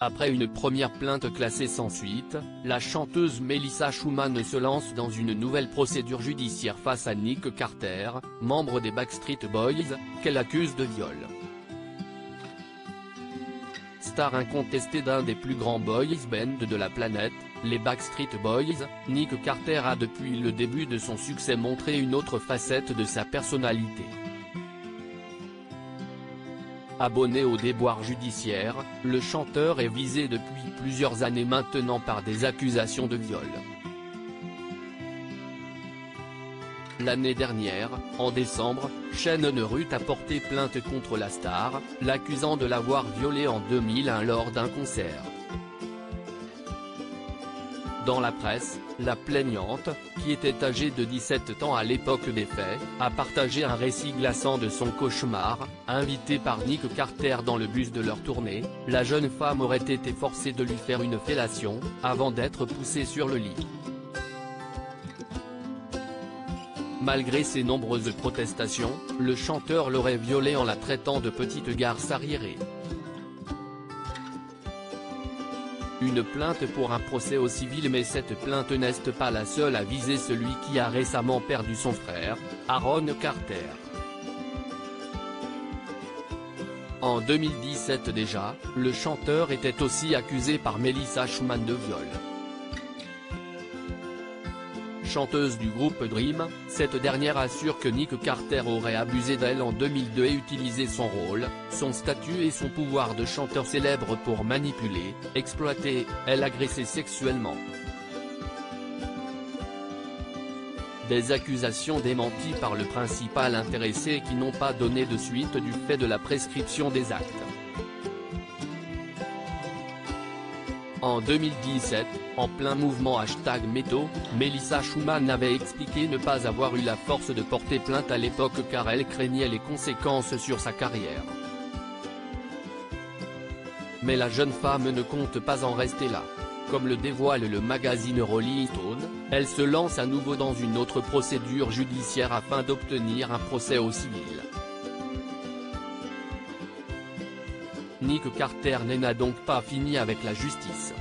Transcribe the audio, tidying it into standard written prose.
Après une première plainte classée sans suite, la chanteuse Melissa Schumann se lance dans une nouvelle procédure judiciaire face à Nick Carter, membre des Backstreet Boys, qu'elle accuse de viol. Star incontestée d'un des plus grands boys bands de la planète, les Backstreet Boys, Nick Carter a depuis le début de son succès montré une autre facette de sa personnalité. Abonné au déboire judiciaire, le chanteur est visé depuis plusieurs années maintenant par des accusations de viol. L'année dernière, en décembre, Shannon Ruth a porté plainte contre la star, l'accusant de l'avoir violée en 2001 lors d'un concert. Dans la presse, la plaignante, qui était âgée de 17 ans à l'époque des faits, a partagé un récit glaçant de son cauchemar. Invitée par Nick Carter dans le bus de leur tournée, la jeune femme aurait été forcée de lui faire une fellation, avant d'être poussée sur le lit. Malgré ses nombreuses protestations, le chanteur l'aurait violée en la traitant de petite garce arriérée. Une plainte pour un procès au civil, mais cette plainte n'est pas la seule à viser celui qui a récemment perdu son frère, Aaron Carter. En 2017 déjà, le chanteur était aussi accusé par Melissa Schumann de viol. Chanteuse du groupe Dream, cette dernière assure que Nick Carter aurait abusé d'elle en 2002 et utilisé son rôle, son statut et son pouvoir de chanteur célèbre pour manipuler, exploiter, et agresser sexuellement. Des accusations démenties par le principal intéressé qui n'ont pas donné de suite du fait de la prescription des actes. En 2017, en plein mouvement #MeToo, Melissa Schumann avait expliqué ne pas avoir eu la force de porter plainte à l'époque car elle craignait les conséquences sur sa carrière. Mais la jeune femme ne compte pas en rester là. Comme le dévoile le magazine Rolling Stone, elle se lance à nouveau dans une autre procédure judiciaire afin d'obtenir un procès au civil. Nick Carter n'a donc pas fini avec la justice.